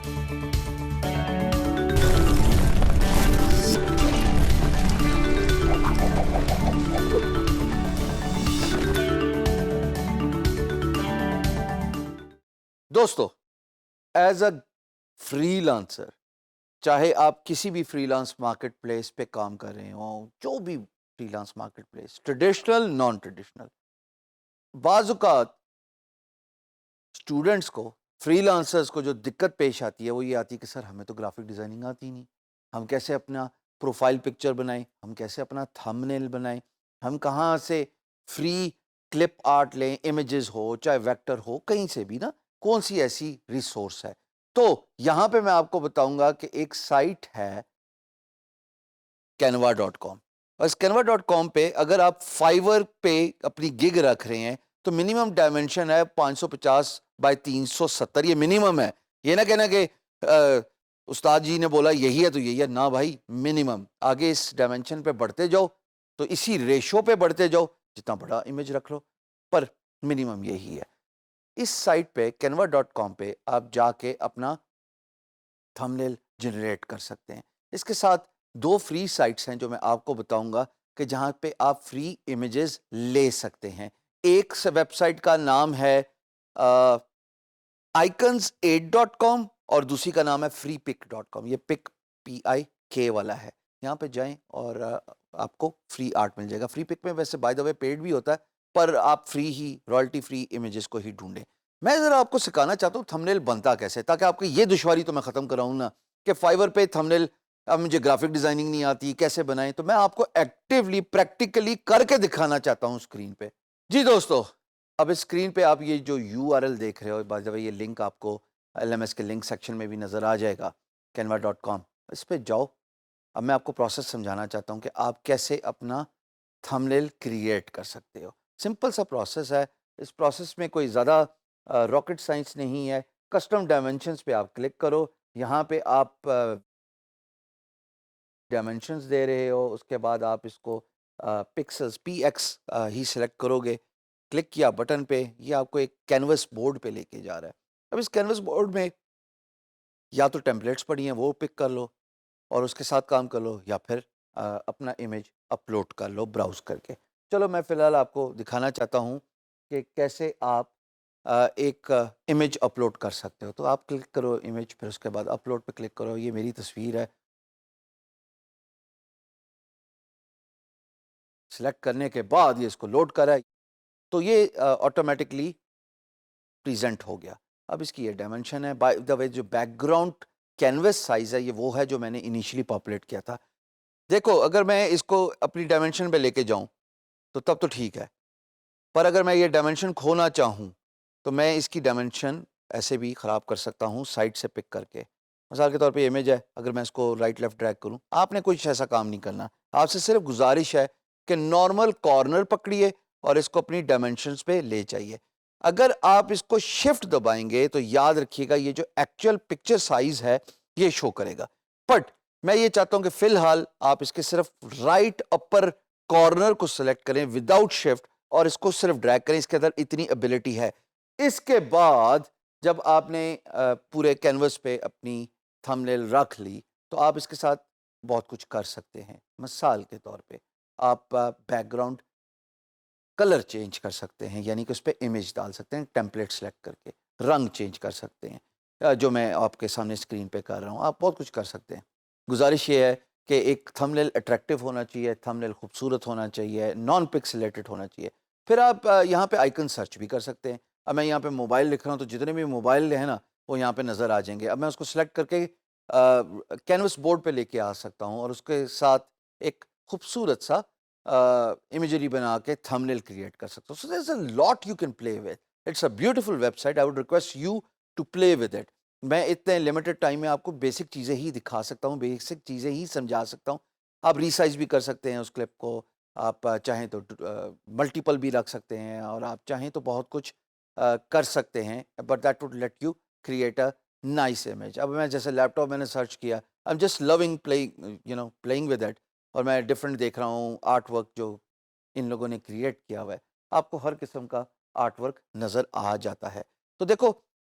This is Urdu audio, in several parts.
دوستو، ایز اے فری لانسر، چاہے آپ کسی بھی فری لانس مارکیٹ پلیس پہ کام کر رہے ہوں، جو بھی free lance market place, traditional naan traditional, بعض اوقات اسٹوڈنٹس کو، فری لانسرز کو جو دقت پیش آتی ہے وہ یہ آتی ہے کہ سر ہمیں تو گرافک ڈیزائننگ آتی نہیں، ہم کیسے اپنا پروفائل پکچر بنائیں، ہم کیسے اپنا تھمبنیل بنائیں، ہم کہاں سے فری کلپ آرٹ لیں، امیجز ہو چاہے ویکٹر ہو، کہیں سے بھی نا، کون سی ایسی ریسورس ہے؟ تو یہاں پہ میں آپ کو بتاؤں گا کہ ایک سائٹ ہے canva.com، اور اس canva.com پہ اگر آپ فائیور پہ اپنی گگ رکھ رہے ہیں تو منیمم ڈائمنشن ہے 550 بائی 370، یہ منیمم ہے، یہ نہ کہنا کہ استاد جی نے بولا یہی ہے تو یہی ہے، نہ بھائی، منیمم، آگے اس ڈائمنشن پہ بڑھتے جاؤ تو اسی ریشو پہ بڑھتے جاؤ، جتنا بڑا امیج رکھ لو، پر منیمم یہی ہے۔ اس سائٹ پہ canva.com پہ آپ جا کے اپنا تھمبنیل جنریٹ کر سکتے ہیں۔ اس کے ساتھ دو فری سائٹس ہیں جو میں آپ کو بتاؤں گا کہ جہاں پہ آپ فری امیجز لے سکتے ہیں۔ ایک ویب سائٹ کا نام ہے icons8.com اور دوسری کا نام ہے freepic.com، یہ پک PIK والا ہے، یہاں پہ جائیں اور آپ کو فری آرٹ مل جائے گا۔ فری پک میں ویسے بائی دا وے پیڈ بھی ہوتا ہے، پر آپ فری ہی، رائلٹی فری امیجز کو ہی ڈھونڈیں۔ میں ذرا آپ کو سکھانا چاہتا ہوں تھمبنیل بنتا کیسے، تاکہ آپ کی یہ دشواری تو میں ختم کراؤں نا کہ فائیور پہ تھمبنیل، اب مجھے گرافک ڈیزائننگ نہیں آتی، کیسے بنائیں، تو میں آپ کو ایکٹیولی پریکٹیکلی کر کے دکھانا چاہتا ہوں اسکرین پہ۔ جی دوستو، اب اسکرین پہ آپ یہ جو URL دیکھ رہے ہو، بائی دا وے یہ لنک آپ کو LMS کے لنک سیکشن میں بھی نظر آ جائے گا، canva.com، اس پہ جاؤ۔ اب میں آپ کو پروسیس سمجھانا چاہتا ہوں کہ آپ کیسے اپنا تھمبنیل کریٹ کر سکتے ہو۔ سمپل سا پروسیس ہے، اس پروسیس میں کوئی زیادہ راکٹ سائنس نہیں ہے۔ کسٹم ڈائمنشنز پہ آپ کلک کرو، یہاں پہ آپ ڈائمنشنز دے رہے ہو، اس کے بعد آپ اس کو پکسلز PX ہی سلیکٹ کرو گے، کلک کیا بٹن پہ، یہ آپ کو ایک کینوس بورڈ پہ لے کے جا رہا ہے۔ اب اس کینوس بورڈ میں یا تو ٹیمپلیٹس پڑی ہیں وہ پک کر لو اور اس کے ساتھ کام کر لو، یا پھر اپنا امیج اپلوڈ کر لو براؤز کر کے۔ چلو میں فی الحال آپ کو دکھانا چاہتا ہوں کہ کیسے آپ ایک امیج اپلوڈ کر سکتے ہو۔ تو آپ کلک کرو امیج، پھر اس کے بعد اپلوڈ پہ کلک کرو، یہ میری تصویر ہے۔ سلیکٹ کرنے کے بعد یہ اس کو لوڈ کرا ہے تو یہ آٹومیٹکلی پریزنٹ ہو گیا۔ اب اس کی یہ ڈائمنشن ہے، بائی دا وے جو بیک گراؤنڈ کینوس سائز ہے یہ وہ ہے جو میں نے انیشلی پاپولیٹ کیا تھا۔ دیکھو، اگر میں اس کو اپنی ڈائمنشن پہ لے کے جاؤں تو تب تو ٹھیک ہے، پر اگر میں یہ ڈائمنشن کھونا چاہوں تو میں اس کی ڈائمنشن ایسے بھی خراب کر سکتا ہوں سائڈ سے پک کر کے۔ مثال کے طور پہ امیج ہے، اگر میں اس کو رائٹ لیفٹ ڈریگ کروں، آپ نے کچھ ایسا کام نہیں کرنا، آپ سے صرف گزارش ہے کہ نارمل کارنر پکڑیے اور اس کو اپنی ڈائمنشنز پہ لے جائیے۔ اگر آپ اس کو شفٹ دبائیں گے تو یاد رکھیے گا یہ جو ایکچوئل پکچر سائز ہے یہ شو کرے گا، بٹ میں یہ چاہتا ہوں کہ فی الحال آپ اس کے صرف رائٹ اپر کارنر کو سلیکٹ کریں وداؤٹ شفٹ اور اس کو صرف ڈریگ کریں، اس کے اندر اتنی ایبلٹی ہے۔ اس کے بعد جب آپ نے پورے کینوس پہ اپنی تھمبنیل رکھ لی تو آپ اس کے ساتھ بہت کچھ کر سکتے ہیں۔ مثال کے طور پہ آپ بیک گراؤنڈ کلر چینج کر سکتے ہیں، یعنی کہ اس پہ امیج ڈال سکتے ہیں، ٹیمپلیٹ سلیکٹ کر کے رنگ چینج کر سکتے ہیں، جو میں آپ کے سامنے اسکرین پہ کر رہا ہوں، آپ بہت کچھ کر سکتے ہیں۔ گزارش یہ ہے کہ ایک تھمبنیل اٹریکٹیو ہونا چاہیے، تھمبنیل خوبصورت ہونا چاہیے، نان پکسلیٹڈ ہونا چاہیے۔ پھر آپ یہاں پہ آئیکن سرچ بھی کر سکتے ہیں۔ اب میں یہاں پہ موبائل لکھ رہا ہوں تو جتنے بھی موبائل ہیں نا وہ یہاں پہ نظر آ جائیں گے۔ اب میں اس کو سلیکٹ کر کے کینوس بورڈ پہ لے کے آ سکتا ہوں اور اس کے ساتھ ایک خوبصورت سا امیجری بنا کے تھمبنیل کریٹ کر سکتا ہوں۔ So there's a lot you can play with. It's a beautiful website. I would request you to play with it. میں اتنے لمیٹڈ ٹائم میں آپ کو بیسک چیزیں ہی دکھا سکتا ہوں، بیسک چیزیں ہی سمجھا سکتا ہوں۔ آپ ریسائز بھی کر سکتے ہیں اس کلپ کو، آپ چاہیں تو ملٹیپل بھی رکھ سکتے ہیں، اور آپ چاہیں تو بہت کچھ کر سکتے ہیں، but that would let you create a nice image. اب میں جیسے لیپ ٹاپ میں نے سرچ کیا، I am just loving playing with it, اور میں ڈفرینٹ دیکھ رہا ہوں آرٹ ورک جو ان لوگوں نے کریٹ کیا ہوا ہے۔ آپ کو ہر قسم کا آرٹ ورک نظر آ جاتا ہے۔ تو دیکھو،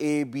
A B